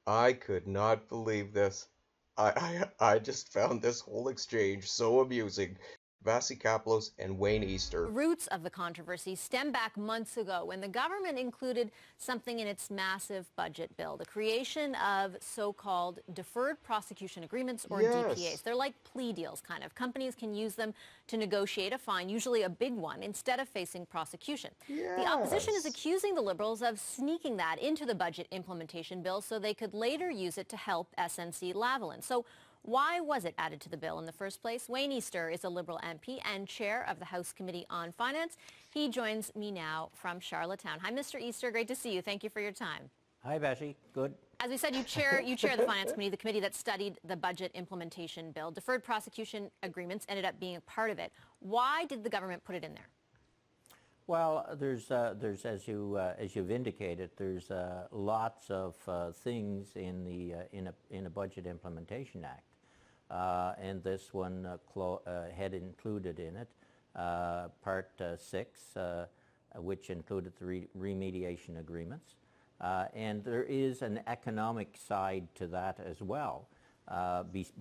I could not believe this. I just found this whole exchange so amusing. Vassy Kapelos and Wayne The Easter. roots of the controversy stem back months ago when the government included something in its massive budget bill, the creation of so-called deferred prosecution agreements, or DPAs. Yes. They're like plea deals, kind of. Companies can use them to negotiate a fine, usually a big one, instead of facing prosecution. The opposition is Yes. accusing the Liberals of sneaking that into the budget implementation bill so they could later use it to help SNC-Lavalin. So why was it added to the bill in the first place? Wayne Easter is a Liberal MP and chair of the House Committee on Finance. He joins me now from Charlottetown. Hi, Mr. Easter. Great to see you. Thank you for your time. Hi, Vassy. Good. As we said, you chair the Finance Committee, the committee that studied the budget implementation bill. Deferred prosecution agreements ended up being a part of it. Why did the government put it in there? Well, there's as you've indicated, there's lots of things in a budget implementation act, and this one had included in it Part 6, which included the remediation agreements, and there is an economic side to that as well,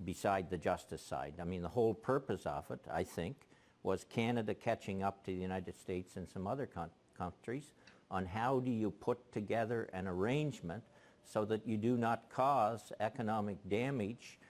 beside the justice side. I mean, the whole purpose of it, I think, was Canada catching up to the United States and some other countries on how do you put together an arrangement so that you do not cause economic damage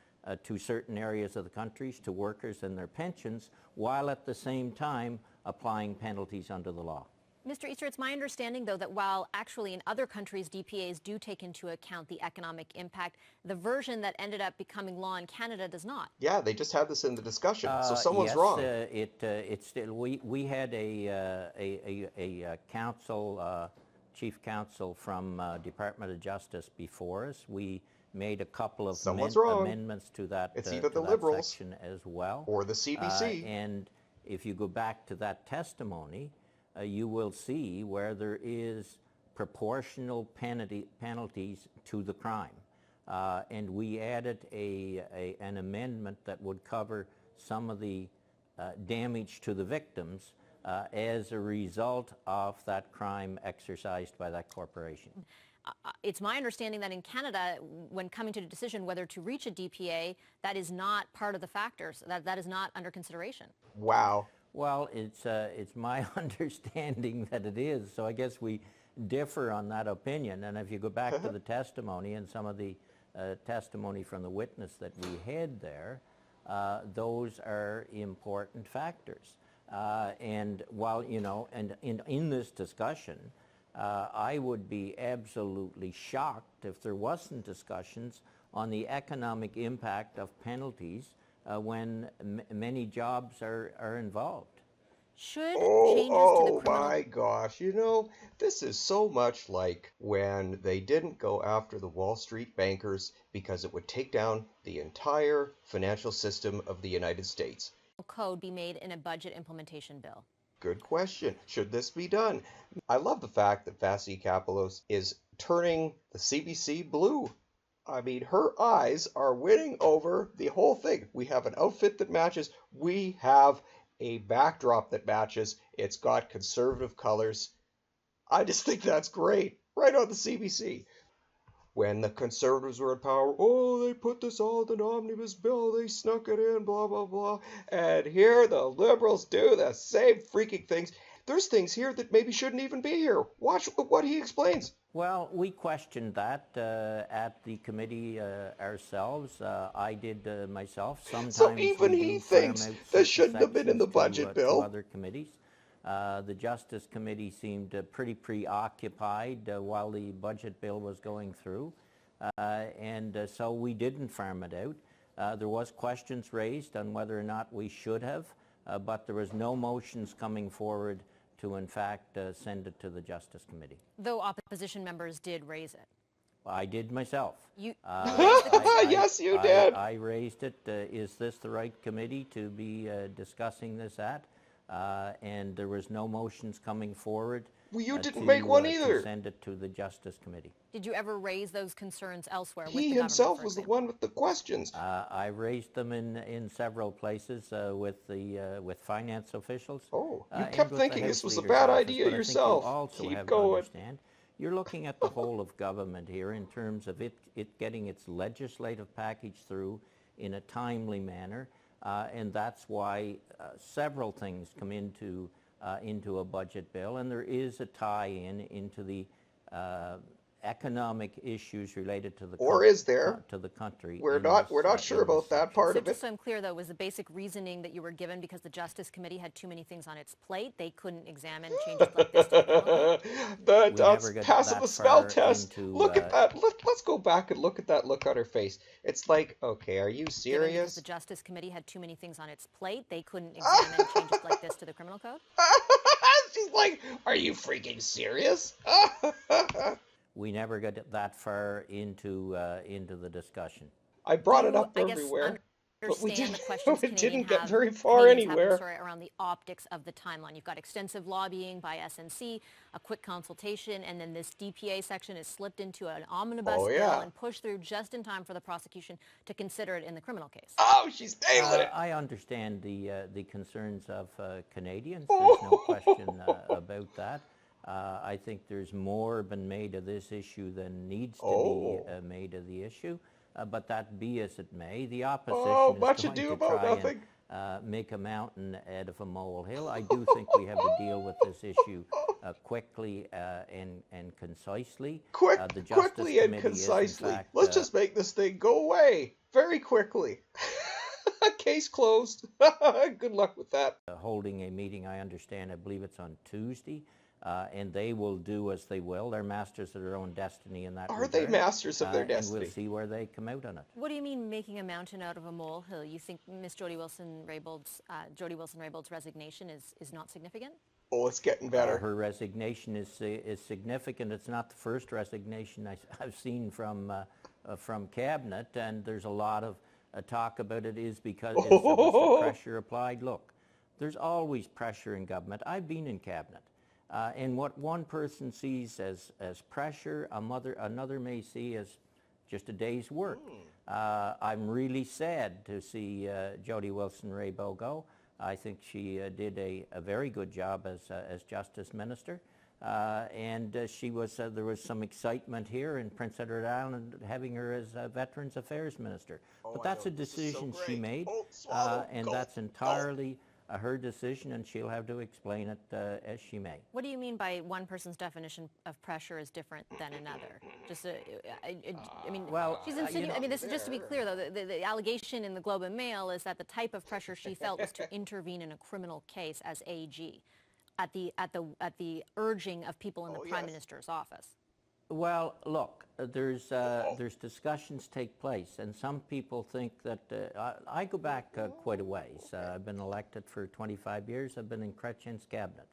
to certain areas of the countries, to workers and their pensions, while at the same time applying penalties under the law. Mr. Easter, it's my understanding, though, that while actually in other countries DPAs do take into account the economic impact, the version that ended up becoming law in Canada does not. Yeah, they just had this in the discussion, so someone's Yes, wrong. it's still, we had a counsel, chief counsel from Department of Justice before us. We made a couple of Someone's wrong. amendments to that, It's either the to that Liberals section as well. or the CBC. And if you go back to that testimony, you will see where there is proportional penalties to the crime. And we added an amendment that would cover some of the damage to the victims as a result of that crime exercised by that corporation. It's my understanding that in Canada, when coming to a decision whether to reach a DPA, that is not part of the factors, that is not under consideration. Wow. Well, it's my understanding that it is, so I guess we differ on that opinion. And if you go back to the testimony and some of the testimony from the witness that we had there, those are important factors. And while, you know, and in this discussion, I would be absolutely shocked if there wasn't discussions on the economic impact of penalties when many jobs are involved. Should changes to the criminal... My gosh, you know, this is so much like when they didn't go after the Wall Street bankers because it would take down the entire financial system of the United States. Code be made in a budget implementation bill? Good question. Should this be done? I love the fact that Vassy Kapelos is turning the CBC blue. I mean, her eyes are winning over the whole thing. We have an outfit that matches. We have a backdrop that matches. It's got conservative colors. I just think that's great. Right on the CBC. When the Conservatives were in power, oh, they put this all in an omnibus bill, they snuck it in, blah, blah, blah. And here the Liberals do the same freaking things. There's things here that maybe shouldn't even be here. Watch what he explains. Well, we questioned that at the committee ourselves. I did myself. Sometimes so even we he thinks this shouldn't have been in the budget bill. To other committees. The Justice Committee seemed pretty preoccupied while the budget bill was going through, and so we didn't farm it out. There was questions raised on whether or not we should have, but there was no motions coming forward to, in fact, send it to the Justice Committee. Though opposition members did raise it. I did myself. You Yes, you did. I raised it. Is this the right committee to be discussing this at? And there was no motions coming forward. Well, you didn't make one either. To send it to the Justice Committee. Did you ever raise those concerns elsewhere? He himself was the one with the questions. I raised them in several places with finance officials. Oh, you and kept with the thinking this House was a Leader's bad Office, idea but I think you yourself. also Keep have to going. understand, You're looking at the whole of government here in terms of it getting its legislative package through in a timely manner, and that's why several things come into a budget bill, and there is a tie-in into the economic issues related to the Or is there? to the country. We're not sure in this about that section. part So of just it. so I'm clear, though, was the basic reasoning that you were given because the Justice Committee had too many things on its plate? They couldn't examine changes like this to the criminal code? We never That's get passing that the smell far test. into. Look at that. Let's go back and look at that look on her face. It's like, okay, are you Given because the serious? Justice Committee had too many things on its plate, they couldn't examine changes like this to the criminal code? She's like, are you freaking serious? We never get that far into the discussion. I brought Do it you, up I guess, everywhere, but we understand the didn't. questions It didn't get have, very far Canadians have, I'm anywhere. sorry, around the optics of the timeline? You've got extensive lobbying by SNC, a quick consultation, and then this DPA section is slipped into an omnibus Oh bill yeah. and pushed through just in time for the prosecution to consider it in the criminal case. Oh, she's nailing it. I understand the concerns of Canadians. There's no question about that. I think there's more been made of this issue than needs to Oh. be made of the issue. But that be as it may, the opposition Oh, is much going ado to about try nothing. and make a mountain out of a molehill. I do think we have to deal with this issue quickly and concisely. The Justice Quickly and Committee is, in concisely. fact, Let's just make this thing go away very quickly. Case closed. Good luck with that. holding a meeting, I understand, I believe it's on Tuesday, and they will do as they will. They're masters of their own destiny in that Are regard. they masters of their And destiny? we'll see where they come out on it. What do you mean making a mountain out of a molehill? You think Miss Jody Wilson-Raybauld's resignation is not significant? Oh, it's getting better. Her resignation is significant. It's not the first resignation I've seen from Cabinet, and there's a lot of talk about it is because there was the pressure applied. Look, there's always pressure in government. I've been in Cabinet, and what one person sees as pressure, another may see as just a day's work. I'm really sad to see Jody Wilson-Raybould go. I think she did a very good job as Justice Minister, and there was some excitement here in Prince Edward Island having her as Veterans Affairs Minister. But that's a decision she made, and that's entirely her decision, and she'll have to explain it as she may. What do you mean by one person's definition of pressure is different than another? Just, I mean, Well, she's insinuating. I mean, this just to be clear, though, the allegation in the Globe and Mail is that the type of pressure she felt was to intervene in a criminal case as AG, at the urging of people in the Prime Minister's office. Well, look, there's discussions take place, and some people think that I go back quite a ways. I've been elected for 25 years. I've been in Chrétien's cabinet,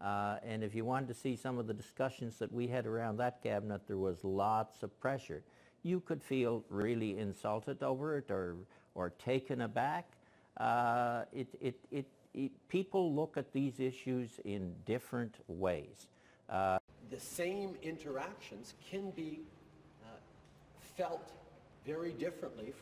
and if you wanted to see some of the discussions that we had around that cabinet, there was lots of pressure. You could feel really insulted over it or taken aback. People look at these issues in different ways. The same interactions can be felt very differently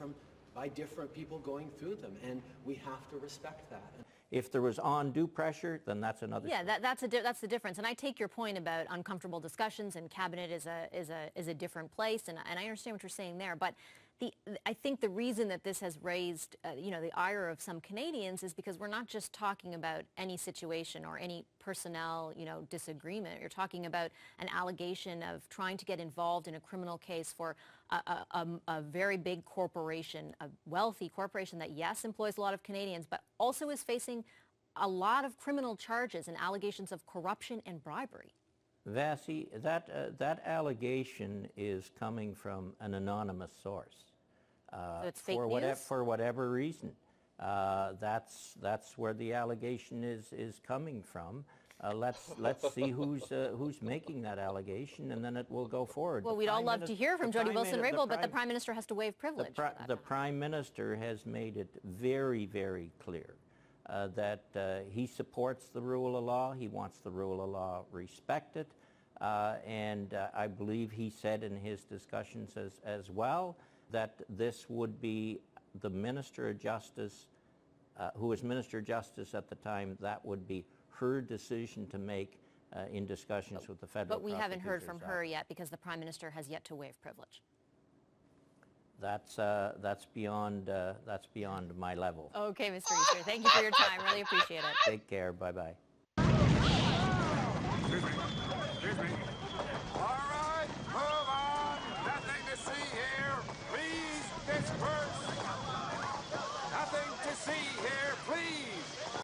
by different people going through them, and we have to respect that. If there was undue pressure, then that's another Yeah, story. that's the difference. And I take your point about uncomfortable discussions, and cabinet is a different place, and I understand what you're saying there. But I think the reason that this has raised the ire of some Canadians is because we're not just talking about any situation or any personnel disagreement. You're talking about an allegation of trying to get involved in a criminal case for a very big corporation, a wealthy corporation that, yes, employs a lot of Canadians, but also is facing a lot of criminal charges and allegations of corruption and bribery. Vassy, that allegation is coming from an anonymous source. So it's fake news? For whatever reason. That's where the allegation is coming from. Let's see who's making that allegation, and then it will go forward. Well, we'd all love to hear from Jody Wilson-Raybould, but the Prime Minister has to waive privilege. The Prime Minister has made it very, very clear that he supports the rule of law. He wants the rule of law respected, and I believe he said in his discussions as well that this would be the Minister of Justice, who was Minister of Justice at the time, that would be her decision to make in discussions with the federal But we haven't heard from prosecutor's her office. yet because the Prime Minister has yet to waive privilege. That's beyond my level. Okay, Mr. Easter, thank you for your time. Really appreciate it. Take care. Bye-bye.